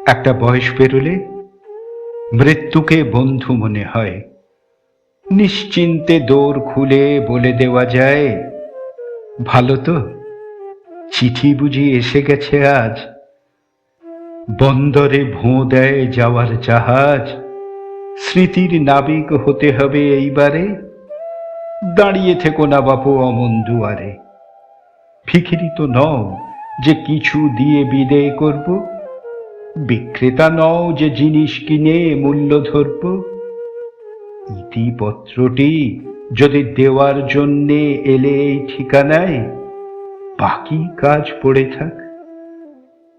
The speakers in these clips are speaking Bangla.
একটা বয়স পেরোলে মৃত্যুকে বন্ধু মনে হয়। নিশ্চিন্তে দোর খুলে বলে দেওয়া যায়, ভালো তো, চিঠি বুঝি এসে গেছে আজ। বন্দরে ভোঁ দেয় যাওয়ার জাহাজ, স্মৃতির নাবিক হতে হবে এইবারে। দাঁড়িয়ে থেকো না বাপু অমন দুয়ারে। ভিখিরি তো নও যে কিছু দিয়ে বিদেয় করব, বিক্রেতা নও যে জিনিস কিনে মূল্য ধরব। ইতিপত্রটি যদি দেওয়ার জন্যে এলে এই ঠিকানায়, বাকি কাজ পড়ে থাক।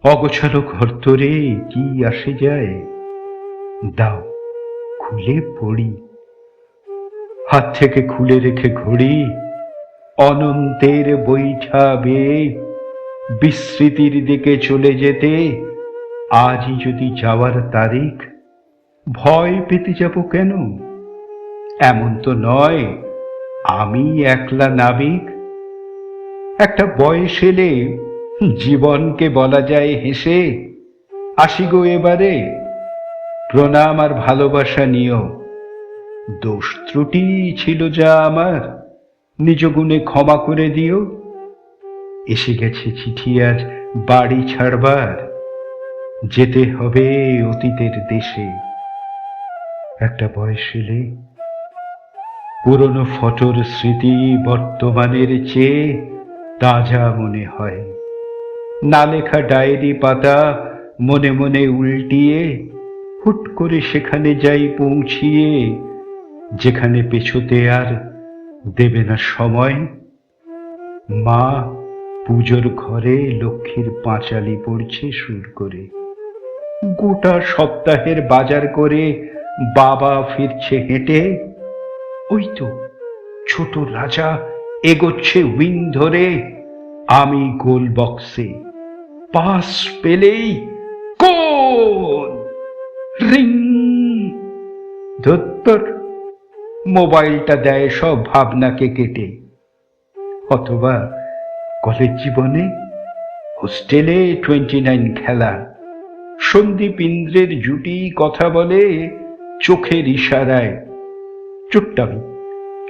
অগোছালো ঘর তোরে কি আসে যায়, দাও খুলে পড়ি। হাত থেকে খুলে রেখে ঘড়ি, অনন্তের বৈঠা বেয়ে বিস্মৃতির দিকে চলে যেতে। আজই যদি যাওয়ার তারিখ, ভয় পেতে যাব কেন? এমন তো নয় আমি একলা নাবিক। একটা বয়স এলে জীবনকে বলা যায় হেসে, আসি গো এবারে, প্রণাম আর ভালোবাসা নিও। দোষ ত্রুটি ছিল যা আমার, নিজ গুণে ক্ষমা করে দিও। এসে গেছে চিঠি আজ বাড়ি ছাড়বার, যেতে হবে অতীতের দেশে। একটা বয়স এলে পুরনো ফটোর স্মৃতি বর্তমানের চেয়ে তাজা মনে হয়। না লেখা ডায়েরি পাতা মনে মনে উল্টিয়ে হুট করে সেখানে যাই পৌঁছিয়ে, যেখানে পেছোতে আর দেবে না সময়। মা পুজোর ঘরে লক্ষ্মীর পাঁচালি পড়ছে সুর করে। গোটা সপ্তাহের বাজার করে বাবা ফিরছে হেঁটে। ওই তো ছোট রাজা এগোচ্ছে উইং ধরে, আমি গোল বক্সে পাস পেলেই কোন রিং। ধুত্তর, মোবাইলটা দেয় সব ভাবনাকে কেটে। অথবা কলেজ জীবনে হোস্টেলে 29 খেলা, সন্দীপ ইন্দ্রের জুটি কথা বলে চোখের ইশারায়। চুট্টামি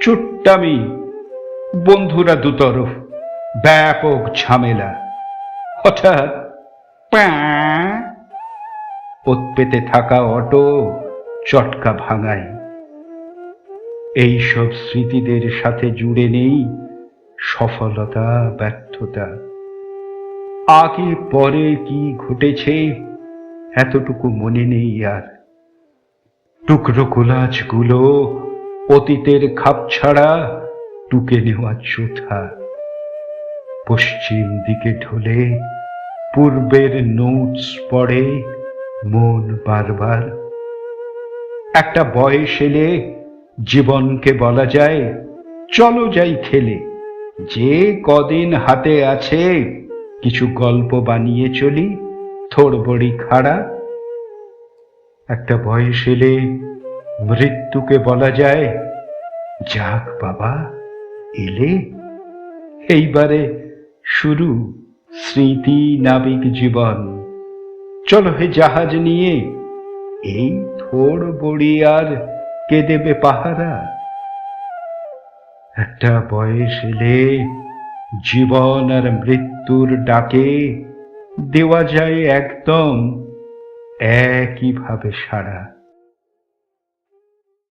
চুট্টামি, বন্ধুরা দুতরফ, ব্যাপক ঝামেলা। হঠাৎ প্যাঁ, ওত পেতে থাকা অটো চটকা ভাঙায়। এইসব স্মৃতিদের সাথে জুড়ে নেই সফলতা ব্যর্থতা। আগে পরে কি ঘটেছে এতটুকু মনে নেই আর। টুকরো কোলাজগুলো অতীতের খাপ ছাড়া টুকে নেওয়া চোথা। পশ্চিম দিকে ঢলে পূর্বের নোটস পড়ে মন বারবার। একটা বয়স এলে জীবনকে বলা যায়, চলো যাই খেলে। যে কদিন হাতে আছে কিছু গল্প বানিয়ে চলি থোড়বড়ি খাড়া। একটা বয়স এলে মৃত্যুকে বলা যায়, যাক বাবা এলে, এইবারে শুরু স্মৃতি নাবিক জীবন। চলো হে জাহাজ নিয়ে, এই থোড়বড়ি আর কে দেবে পাহারা। একটা বয়স এলে জীবন আর মৃত্যুর ডাকে দেওয়া যায় একদম একইভাবে সাড়া।